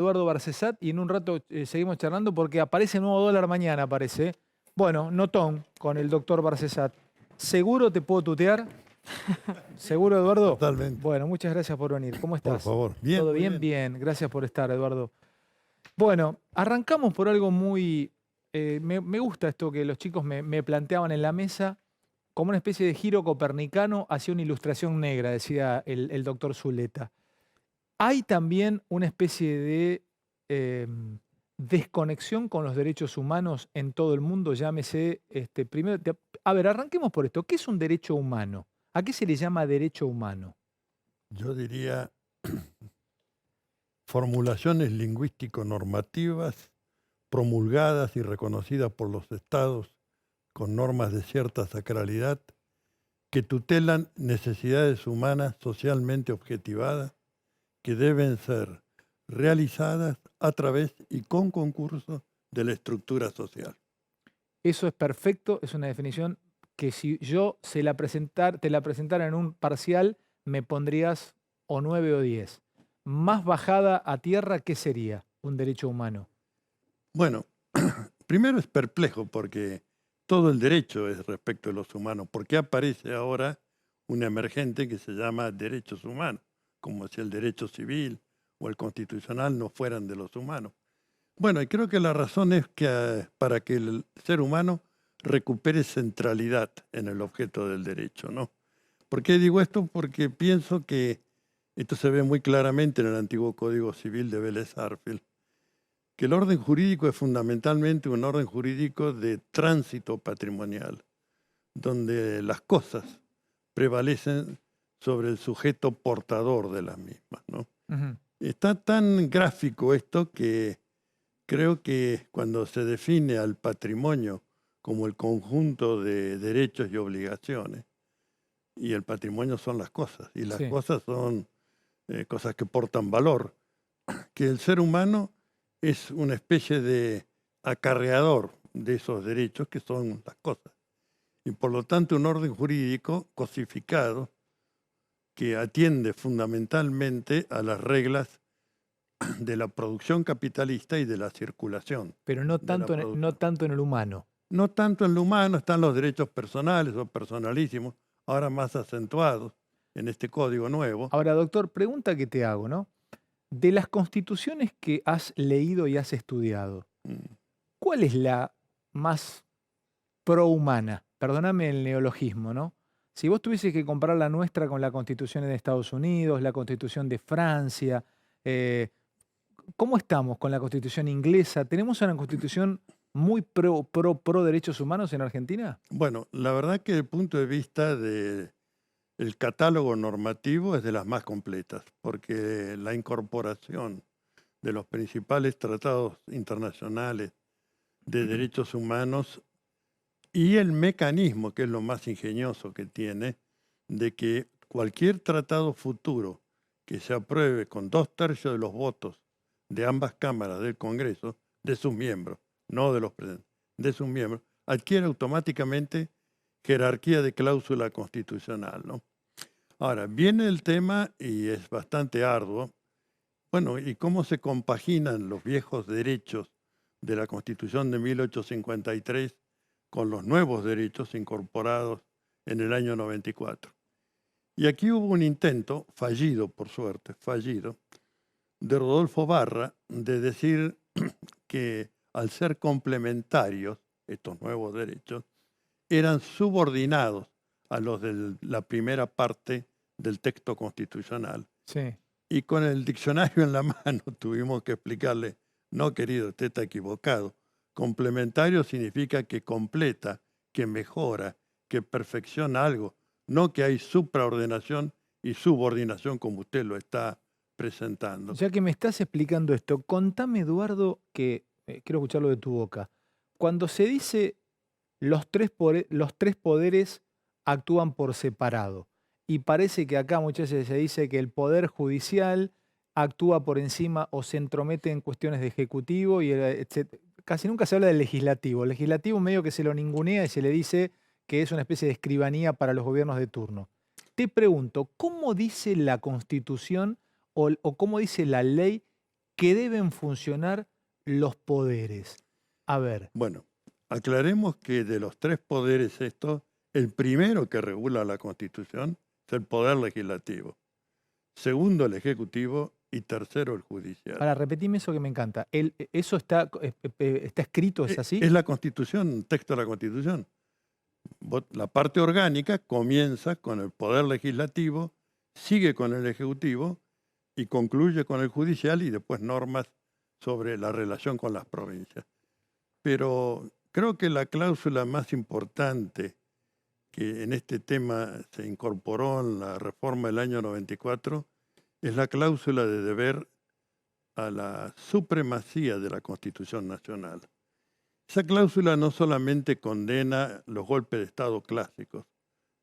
Eduardo Barcesat y en un rato seguimos charlando porque aparece el nuevo dólar mañana, aparece. Bueno, notón con el doctor Barcesat. ¿Seguro te puedo tutear? ¿Seguro, Eduardo? Totalmente. Bueno, muchas gracias por venir. ¿Cómo Por estás? favor. Bien, ¿Todo muy bien? bien. Bien, gracias por estar, Eduardo. Bueno, arrancamos por algo muy... me gusta esto que los chicos me planteaban en la mesa, como una especie de giro copernicano hacia una ilustración negra, decía el doctor Zuleta. Hay también una especie de desconexión con los derechos humanos en todo el mundo, llámese, primero, a ver, arranquemos por esto. ¿Qué es un derecho humano? ¿A qué se le llama derecho humano? Yo diría formulaciones lingüístico-normativas promulgadas y reconocidas por los estados con normas de cierta sacralidad que tutelan necesidades humanas socialmente objetivadas que deben ser realizadas a través y con concurso de la estructura social. Eso es perfecto, es una definición que si yo te la presentara en un parcial, me pondrías o 9 o 10. Más bajada a tierra, ¿qué sería un derecho humano? Bueno, primero es perplejo porque todo el derecho es respecto de los humanos. ¿Por qué aparece ahora un emergente que se llama derechos humanos? Como si el derecho civil o el constitucional no fueran de los humanos. Bueno, y creo que la razón es que para que el ser humano recupere centralidad en el objeto del derecho, ¿no? ¿Por qué digo esto? Porque pienso que esto se ve muy claramente en el antiguo Código Civil de Vélez Sarsfield, que el orden jurídico es fundamentalmente un orden jurídico de tránsito patrimonial, donde las cosas prevalecen sobre el sujeto portador de las mismas, ¿no? Ujú. Está tan gráfico esto que creo que cuando se define al patrimonio como el conjunto de derechos y obligaciones, y el patrimonio son las cosas, y las Sí. cosas son cosas que portan valor, que el ser humano es una especie de acarreador de esos derechos que son las cosas. Y por lo tanto un orden jurídico cosificado que atiende fundamentalmente a las reglas de la producción capitalista y de la circulación Pero no de la tanto no producción. tanto en el humano. No tanto en lo humano están los derechos personales o personalísimos, ahora más acentuados en este código nuevo. Ahora, doctor, pregunta que te hago, ¿no? De las constituciones que has leído y has estudiado, Mm, ¿cuál es la más prohumana? Perdóname el neologismo, ¿no? Si vos tuvieses que comparar la nuestra con la Constitución de Estados Unidos, la Constitución de Francia, eh, ¿cómo estamos con la Constitución inglesa? ¿Tenemos una Constitución muy pro derechos humanos en Argentina? Bueno, la verdad que desde el punto de vista del catálogo normativo es de las más completas, porque la incorporación de los principales tratados internacionales de derechos humanos y el mecanismo, que es lo más ingenioso que tiene, de que cualquier tratado futuro que se apruebe con 2/3 de los votos de ambas cámaras del Congreso, de sus miembros, no de los presentes, de sus miembros, adquiere automáticamente jerarquía de cláusula constitucional, ¿no? Ahora, viene el tema y es bastante arduo. Bueno, ¿y cómo se compaginan los viejos derechos de la Constitución de 1853 con los nuevos derechos incorporados en el año 94? Y aquí hubo un intento, fallido por suerte, fallido, de Rodolfo Barra de decir que al ser complementarios estos nuevos derechos, eran subordinados a los de la primera parte del texto constitucional. Sí. Y con el diccionario en la mano tuvimos que explicarle, no querido, usted está equivocado. Complementario significa que completa, que mejora, que perfecciona algo, no que hay supraordenación y subordinación como usted lo está presentando. Ya que me estás explicando esto, contame, Eduardo, que quiero escucharlo de tu boca. Cuando se dice los tres poderes actúan por separado, y parece que acá muchas veces se dice que el poder judicial actúa por encima o se entromete en cuestiones de ejecutivo, y casi nunca se habla del legislativo. El legislativo medio que se lo ningunea y se le dice que es una especie de escribanía para los gobiernos de turno. Te pregunto, ¿cómo dice la Constitución o cómo dice la ley que deben funcionar los poderes. A ver, Bueno, aclaremos que de los tres poderes estos, el primero que regula la Constitución es el poder legislativo, segundo el ejecutivo y tercero el judicial. para repetirme eso que me encanta. ¿Eso está escrito, es así? Es la Constitución, un texto de la Constitución. La parte orgánica comienza con el poder legislativo, sigue con el ejecutivo y concluye con el judicial y después normas sobre la relación con las provincias. Pero creo que la cláusula más importante que en este tema se incorporó en la reforma del año 94 es la cláusula de deber a la supremacía de la Constitución Nacional. Esa cláusula no solamente condena los golpes de Estado clásicos,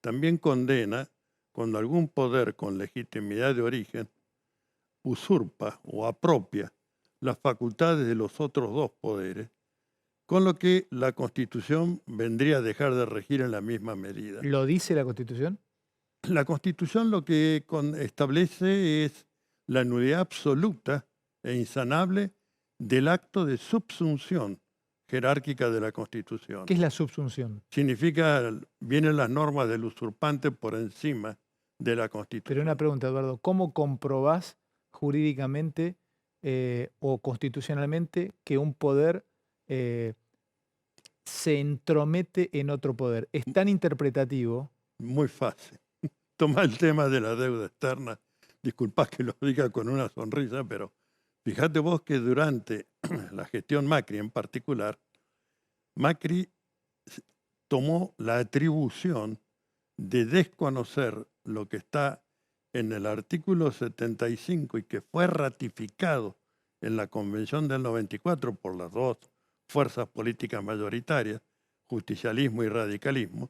también condena cuando algún poder con legitimidad de origen usurpa o apropia las facultades de los otros dos poderes, con lo que la Constitución vendría a dejar de regir en la misma medida. ¿Lo dice la Constitución? La Constitución lo que establece es la nulidad absoluta e insanable del acto de subsunción jerárquica de la Constitución. ¿Qué es la subsunción? Significa, vienen las normas del usurpante por encima de la Pero Constitución. una pregunta, Eduardo, ¿cómo comprobás jurídicamente o constitucionalmente que un poder se entromete en otro poder? Es tan interpretativo. Muy fácil. Toma el tema de la deuda externa. Disculpad que lo diga con una sonrisa, pero fíjate vos que durante la gestión Macri en particular, Macri tomó la atribución de desconocer lo que está en el artículo 75 y que fue ratificado en la Convención del 94 por las dos fuerzas políticas mayoritarias, justicialismo y radicalismo,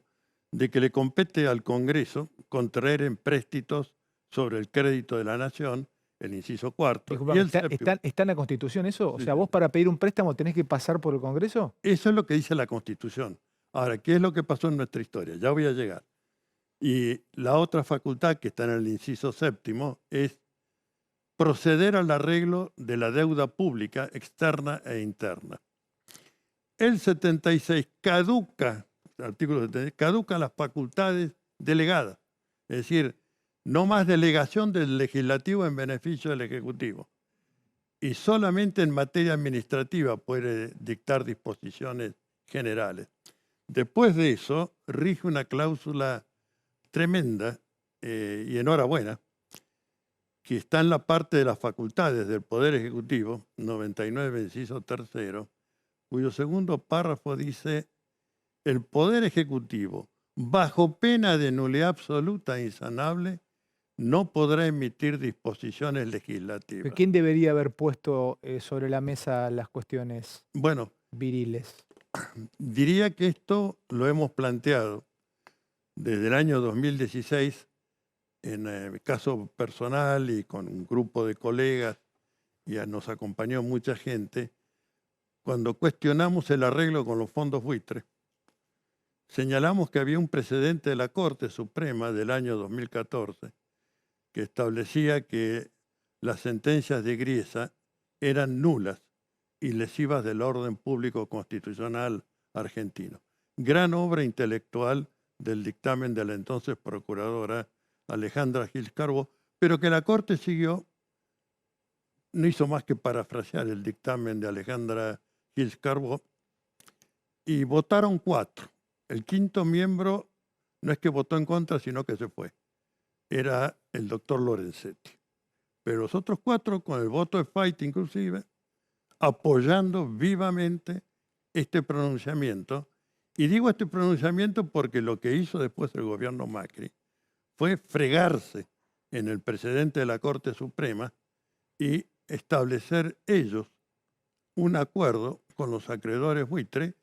de que le compete al Congreso contraer empréstitos sobre el crédito de la nación, el inciso cuarto. Disculpame, Y el séptimo. ¿está en la Constitución eso? O Sí, sea, sí. vos para pedir un préstamo tenés que pasar por el Congreso. Eso es lo que dice la Constitución. Ahora, ¿qué es lo que pasó en nuestra historia? Ya voy a llegar. Y la otra facultad que está en el inciso séptimo es proceder al arreglo de la deuda pública externa e interna. El 76 caduca, el artículo 76, caduca las facultades delegadas, es decir, no más delegación del legislativo en beneficio del ejecutivo. Y solamente en materia administrativa puede dictar disposiciones generales. Después de eso, rige una cláusula tremenda, y enhorabuena, que está en la parte de las facultades del Poder Ejecutivo, 99, inciso tercero, cuyo segundo párrafo dice: el Poder Ejecutivo, bajo pena de nulidad absoluta e insanable, no podrá emitir disposiciones ¿Pero legislativas. quién debería haber puesto sobre la mesa las cuestiones Bueno, viriles? diría que esto lo hemos planteado desde el año 2016, en mi caso personal y con un grupo de colegas, y nos acompañó mucha gente, cuando cuestionamos el arreglo con los fondos buitres. Señalamos que había un precedente de la Corte Suprema del año 2014 que establecía que las sentencias de Griesa eran nulas y lesivas del orden público constitucional argentino. Gran obra intelectual del dictamen de la entonces procuradora Alejandra Gil Carbó, pero que la Corte siguió, no hizo más que parafrasear el dictamen de Alejandra Gil Carbó, y votaron 4. El quinto miembro no es que votó en contra, sino que se fue. Era el doctor Lorenzetti. Pero los otros 4, con el voto de Fight inclusive, apoyando vivamente este pronunciamiento. Y digo este pronunciamiento porque lo que hizo después el gobierno Macri fue fregarse en el precedente de la Corte Suprema y establecer ellos un acuerdo con los acreedores buitre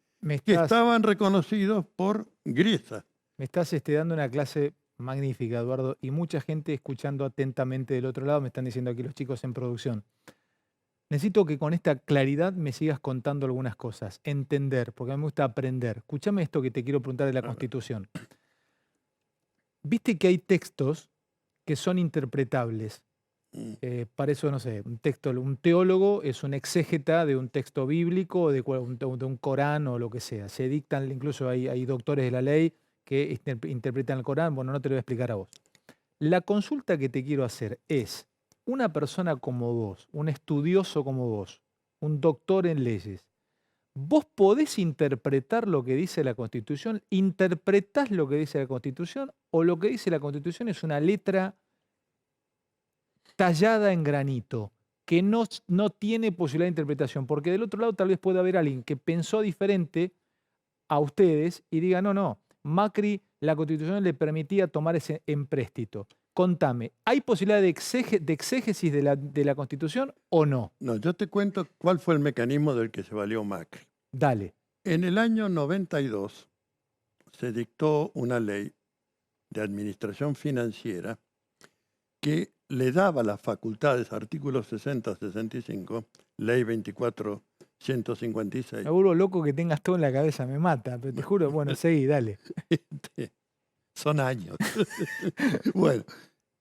que estaban reconocidos por Griesa. Me estás dando una clase magnífica, Eduardo, y mucha gente escuchando atentamente del otro lado. Me están diciendo aquí los chicos en producción. Necesito que con esta claridad me sigas contando algunas cosas, entender, porque a mí me gusta aprender. Escúchame esto que te quiero preguntar de la Constitución. Viste que hay textos que son interpretables Para eso, no sé, un teólogo es un exégeta de un texto bíblico o de un Corán o lo que sea. Se dictan, incluso hay doctores de la ley que interpretan el Corán. Bueno, no te lo voy a explicar a vos. La consulta que te quiero hacer es, una persona como vos, un estudioso como vos, un doctor en leyes, ¿vos podés interpretar lo que dice la Constitución? ¿Interpretás lo que dice la Constitución? ¿O lo que dice la Constitución es una letra tallada en granito, que no tiene posibilidad de interpretación? Porque del otro lado tal vez pueda haber alguien que pensó diferente a ustedes y diga, no, no, Macri, la Constitución le permitía tomar ese empréstito. Contame, ¿hay posibilidad de exégesis de la Constitución o no? No, yo te cuento cuál fue el mecanismo del que se valió Macri. Dale. En el año 92 se dictó una ley de administración financiera que le daba las facultades, artículo 60-65, ley 24.156. Me vuelvo loco que tengas todo en la cabeza, me mata, pero te juro, bueno, seguí, dale. Son años. Bueno,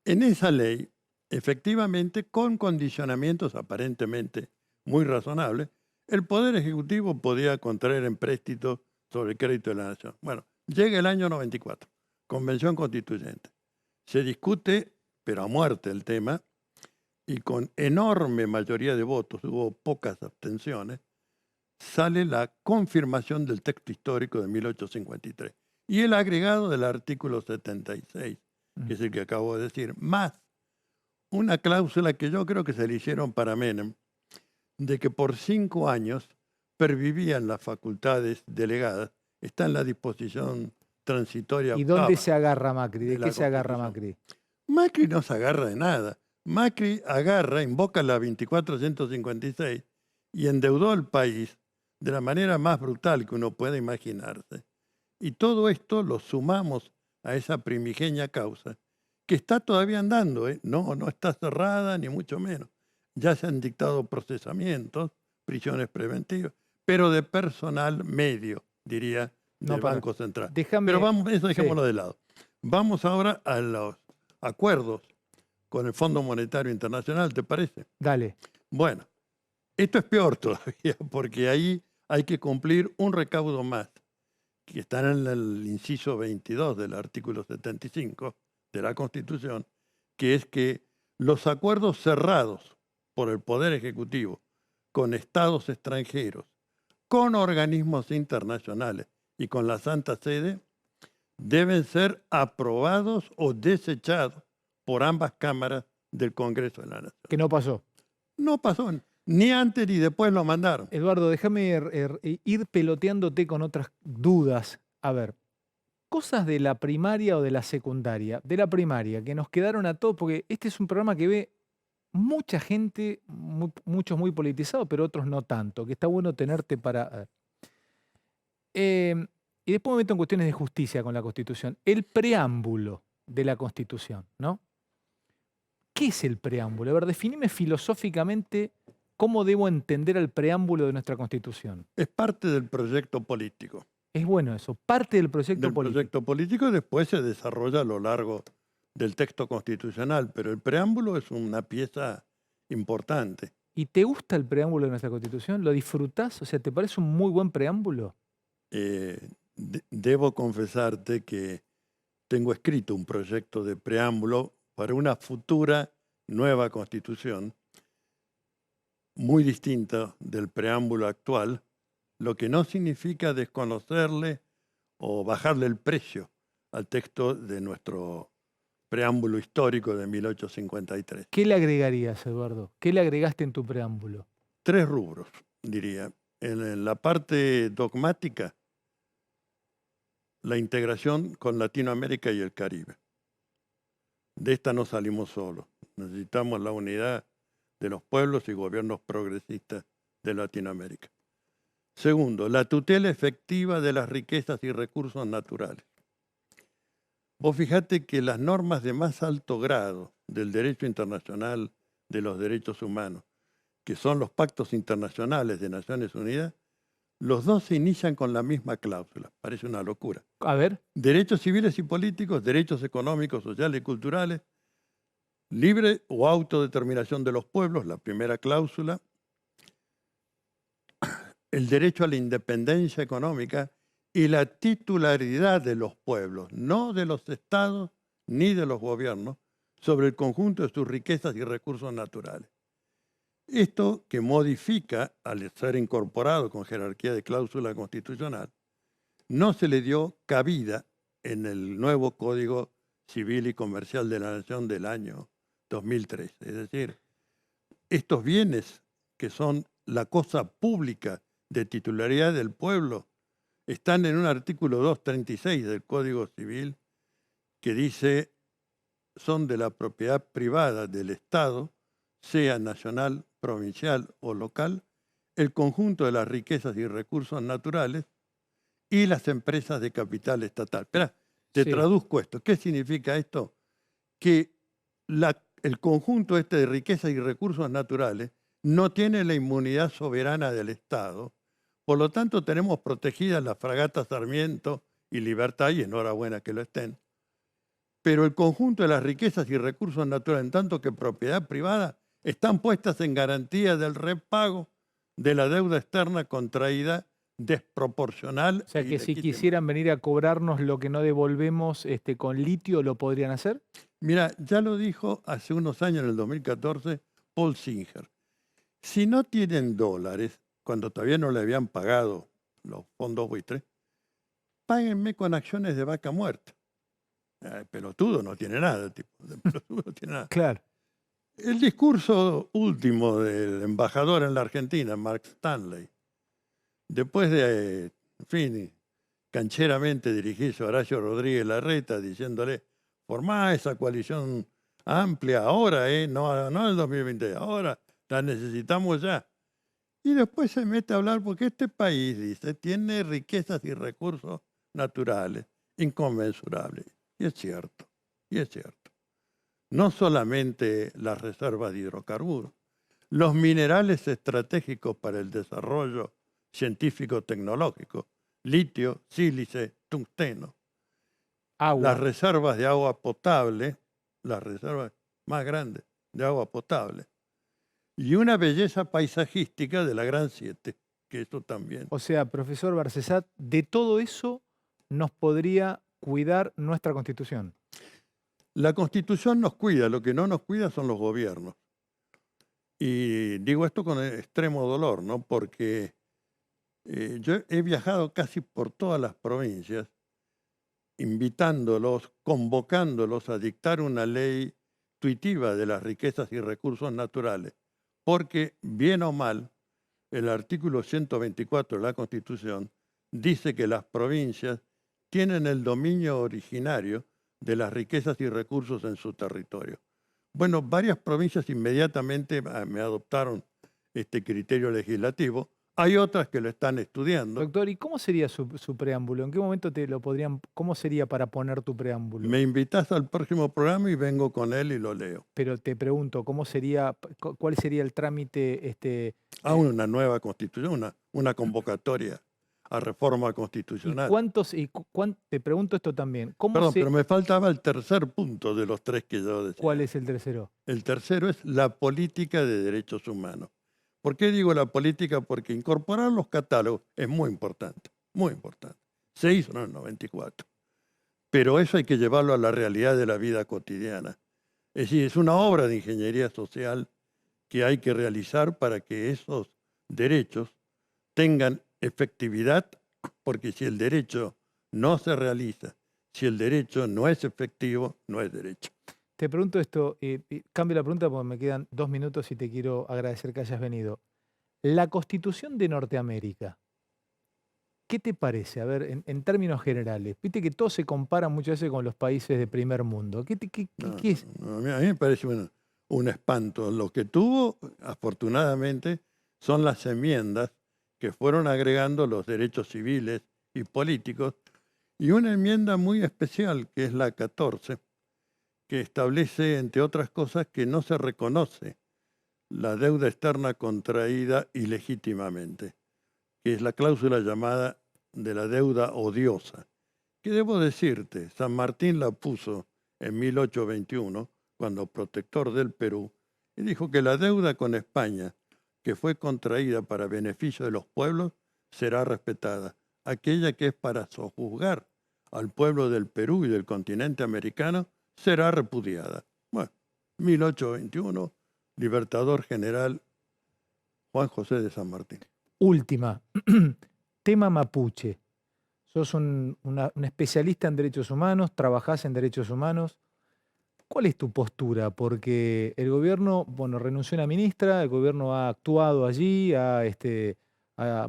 en esa ley, efectivamente, con condicionamientos aparentemente muy razonables, el Poder Ejecutivo podía contraer empréstitos sobre el crédito de la nación. Bueno, llega el año 94, Convención Constituyente. Se discute, pero a muerte el tema, y con enorme mayoría de votos, hubo pocas abstenciones, sale la confirmación del texto histórico de 1853 y el agregado del artículo 76, que es el que acabo de decir, más una cláusula que yo creo que se le hicieron para Menem, de que por 5 años pervivían las facultades delegadas, está en la disposición transitoria. ¿Y dónde se agarra Macri? ¿De qué se agarra Macri? Macri no se agarra de nada. Macri agarra, invoca la 24.156 y endeudó al país de la manera más brutal que uno puede imaginarse. Y todo esto lo sumamos a esa primigenia causa que está todavía andando, ¿eh? No está cerrada ni mucho menos. Ya se han dictado procesamientos, prisiones preventivas, pero de personal medio, diría, del Banco Central. Pero vamos, eso dejémoslo de lado. Vamos ahora a los acuerdos con el Fondo Monetario Internacional, ¿te parece? Dale. Bueno, esto es peor todavía, porque ahí hay que cumplir un recaudo más, que está en el inciso 22 del artículo 75 de la Constitución, que es que los acuerdos cerrados por el Poder Ejecutivo con estados extranjeros, con organismos internacionales y con la Santa Sede, deben ser aprobados o desechados por ambas cámaras del Congreso de la Nación. Que no pasó. No pasó, ni antes ni después lo mandaron. Eduardo, déjame ir peloteándote con otras dudas. A ver, cosas de la primaria o de la secundaria. De la primaria, que nos quedaron a todos, porque este es un programa que ve mucha gente, muchos muy politizados, pero otros no tanto, que está bueno tenerte para... y después me meto en cuestiones de justicia con la Constitución. El preámbulo de la Constitución, ¿no? ¿Qué es el preámbulo? A ver, definime filosóficamente cómo debo entender el preámbulo de nuestra Constitución. Es parte del proyecto político. Es bueno eso, parte del proyecto político. Del proyecto político y después se desarrolla a lo largo del texto constitucional, pero el preámbulo es una pieza importante. ¿Y te gusta el preámbulo de nuestra Constitución? ¿Lo disfrutás? O sea, ¿te parece un muy buen preámbulo? Debo confesarte que tengo escrito un proyecto de preámbulo para una futura nueva Constitución, muy distinta del preámbulo actual, lo que no significa desconocerle o bajarle el precio al texto de nuestro preámbulo histórico de 1853. ¿Qué le agregarías, Eduardo? ¿Qué le agregaste en tu preámbulo? 3 rubros, diría. En la parte dogmática, la integración con Latinoamérica y el Caribe. De esta no salimos solos. Necesitamos la unidad de los pueblos y gobiernos progresistas de Latinoamérica. Segundo, la tutela efectiva de las riquezas y recursos naturales. Vos fijate que las normas de más alto grado del derecho internacional de los derechos humanos, que son los pactos internacionales de Naciones Unidas, los dos se inician con la misma cláusula. Parece una locura. A ver. Derechos civiles y políticos, derechos económicos, sociales y culturales, Libre o autodeterminación de los pueblos, la primera cláusula. El derecho a la independencia económica y la titularidad de los pueblos, no de los estados ni de los gobiernos, sobre el conjunto de sus riquezas y recursos naturales. Esto que modifica, al ser incorporado con jerarquía de cláusula constitucional, no se le dio cabida en el nuevo Código Civil y Comercial de la Nación del año 2003. Es decir, estos bienes que son la cosa pública de titularidad del pueblo están en un artículo 236 del Código Civil que dice son de la propiedad privada del Estado, sea nacional, provincial o local, el conjunto de las riquezas y recursos naturales y las empresas de capital estatal. Espera, te Sí. traduzco esto. ¿Qué significa esto? Que el conjunto este de riquezas y recursos naturales no tiene la inmunidad soberana del Estado. Por lo tanto, tenemos protegidas las fragatas Sarmiento y Libertad, y enhorabuena que lo estén. Pero el conjunto de las riquezas y recursos naturales, en tanto que propiedad privada, están puestas en garantía del repago de la deuda externa contraída desproporcional O sea e que si ilegítima. quisieran venir a cobrarnos lo que no devolvemos con litio, ¿lo podrían hacer? Mira, ya lo dijo hace unos años, en el 2014, Paul Singer. Si no tienen dólares, cuando todavía no le habían pagado los fondos buitres, páguenme con acciones de vaca muerta. Pelotudo no tiene nada, tipo, de pelotudo no tiene nada. Claro. El discurso último del embajador en la Argentina, Mark Stanley, después de, en fin, cancheramente dirigirse a Horacio Rodríguez Larreta diciéndole, formá esa coalición amplia ahora, no en el 2020, ahora la necesitamos ya. Y después se mete a hablar porque este país, dice, tiene riquezas y recursos naturales inconmensurables. Y es cierto, y es cierto. No solamente las reservas de hidrocarburos, los minerales estratégicos para el desarrollo científico-tecnológico, litio, sílice, tungsteno, las Agua. reservas de agua potable, las reservas más grandes de agua potable, y una belleza paisajística de la Gran Siete, que eso también. O sea, profesor Barcesat, de todo eso nos podría cuidar nuestra Constitución. La Constitución nos cuida, lo que no nos cuida son los gobiernos. Y digo esto con extremo dolor, ¿no? Porque yo he viajado casi por todas las provincias, invitándolos, convocándolos a dictar una ley tuitiva de las riquezas y recursos naturales, porque bien o mal, el artículo 124 de la Constitución dice que las provincias tienen el dominio originario de las riquezas y recursos en su territorio. Bueno, varias provincias inmediatamente me adoptaron este criterio legislativo. Hay otras que lo están estudiando. Doctor, ¿y cómo sería su preámbulo? ¿En qué momento te lo podrían, cómo sería para poner tu preámbulo? Me invitas al próximo programa y vengo con él y lo leo. Pero te pregunto, ¿cómo sería, cuál sería el trámite? Una nueva constitución, una convocatoria a reforma ¿Y constitucional. cuántos, te pregunto esto también, Perdón, pero me faltaba el tercer punto de los tres que yo decía. ¿cuál es el tercero? El tercero es la política de derechos humanos. ¿Por qué digo la política? Porque incorporar los catálogos es muy importante, muy importante. Se hizo en el 94. Pero eso hay que llevarlo a la realidad de la vida cotidiana. Es decir, es una obra de ingeniería social que hay que realizar para que esos derechos tengan efectividad, porque si el derecho no se realiza, si el derecho no es efectivo, no es derecho. Te pregunto esto, cambio la pregunta porque me quedan 2 minutos y te quiero agradecer que hayas venido. La Constitución de Norteamérica, ¿qué te parece? A ver, en términos generales, viste que todo se compara muchas veces con los países de primer mundo. ¿Qué es? A mí me parece un espanto. Lo que tuvo, afortunadamente, son las enmiendas que fueron agregando los derechos civiles y políticos, y una enmienda muy especial, que es la 14, que establece, entre otras cosas, que no se reconoce la deuda externa contraída ilegítimamente, que es la cláusula llamada de la deuda odiosa, que debo decirte, San Martín la puso en 1821 cuando protector del Perú, y dijo que la deuda con España, que fue contraída para beneficio de los pueblos, será respetada. Aquella que es para sojuzgar al pueblo del Perú y del continente americano, será repudiada. Bueno, 1821, Libertador General Juan José de San Martín. Última, tema mapuche. Sos un especialista en derechos humanos, trabajás en derechos humanos. ¿Cuál es tu postura? Porque el gobierno, bueno, renunció una ministra, el gobierno ha actuado allí, ha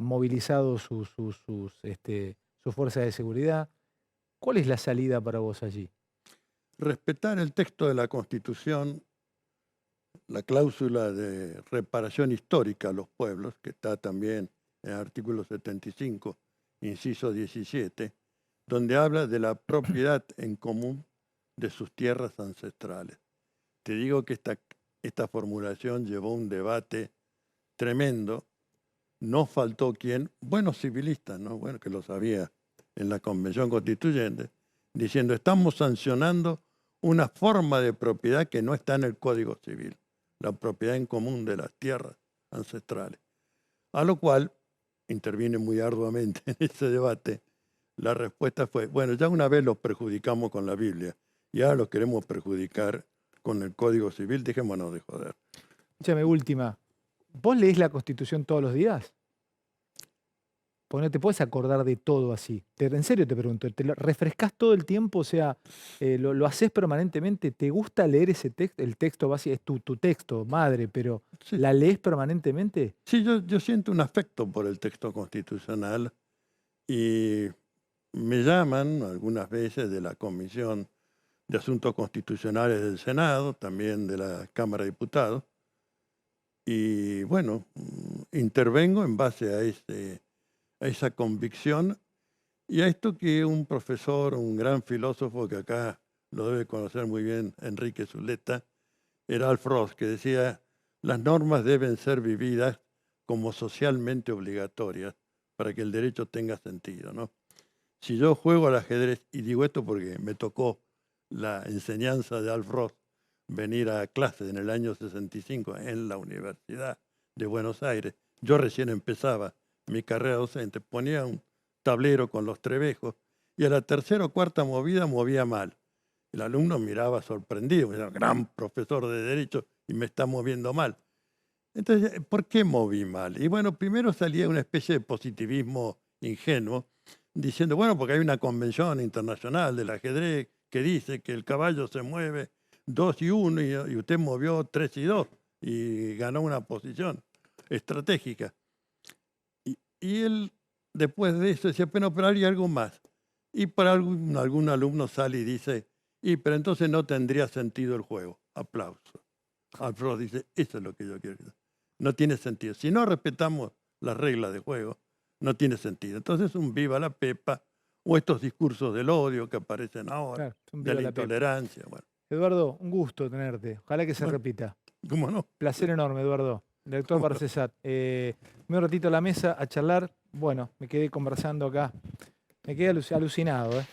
movilizado sus fuerzas de seguridad. ¿Cuál es la salida para vos allí? Respetar el texto de la Constitución, la cláusula de reparación histórica a los pueblos, que está también en el artículo 75, inciso 17, donde habla de la propiedad en común de sus tierras ancestrales. Te digo que esta formulación llevó un debate tremendo. No faltó quien, buenos civilistas, ¿no? Bueno, que lo sabía en la Convención Constituyente, diciendo, estamos sancionando una forma de propiedad que no está en el Código Civil, la propiedad en común de las tierras ancestrales. A lo cual intervine muy arduamente en ese debate. La respuesta fue, bueno, ya una vez los perjudicamos con la Biblia y ahora los queremos perjudicar con el Código Civil, dejémonos de joder. Escúchame, última. ¿Vos leés la Constitución todos los días? Porque no te puedes acordar de todo así. En serio te pregunto, ¿te lo refrescás todo el tiempo? O sea, ¿lo haces permanentemente? ¿Te gusta leer ese texto? El texto básico es tu texto, madre, pero Sí, ¿la lees permanentemente? sí, yo siento un afecto por el texto constitucional y me llaman algunas veces de la Comisión de Asuntos Constitucionales del Senado, también de la Cámara de Diputados, y bueno, intervengo en base a esa convicción y a esto que un profesor, un gran filósofo que acá lo debe conocer muy bien, Enrique Zuleta, era Alf Ross, que decía, las normas deben ser vividas como socialmente obligatorias para que el derecho tenga sentido, ¿no? Si yo juego al ajedrez, y digo esto porque me tocó la enseñanza de Alf Ross, venir a clase en el año 65 en la Universidad de Buenos Aires, yo recién empezaba mi carrera docente, ponía un tablero con los trebejos y a la tercera o cuarta movida movía mal. El alumno miraba sorprendido, era un gran profesor de Derecho y me está moviendo mal. Entonces, ¿por qué moví mal? Y bueno, primero salía una especie de positivismo ingenuo, diciendo, bueno, porque hay una convención internacional del ajedrez que dice que el caballo se mueve 2 y 1 y usted movió 3 y 2 y ganó una posición estratégica. Y él, después de eso, decía, pero hay algo más. Y para algún alumno sale y dice, pero entonces no tendría sentido el juego. Aplauso. Alfredo dice, eso es lo que yo quiero. No tiene sentido. Si no respetamos las reglas de juego, no tiene sentido. Entonces un viva la pepa o estos discursos del odio que aparecen ahora, Claro, un de viva la la pepa. intolerancia. Bueno, Eduardo, un gusto tenerte. Ojalá que se bueno, repita. ¿cómo no? Placer enorme, Eduardo. Director ¿Cómo no? Barcesat. Un ratito a la mesa a charlar. Bueno, me quedé conversando acá. Me quedé alucinado, ¿eh?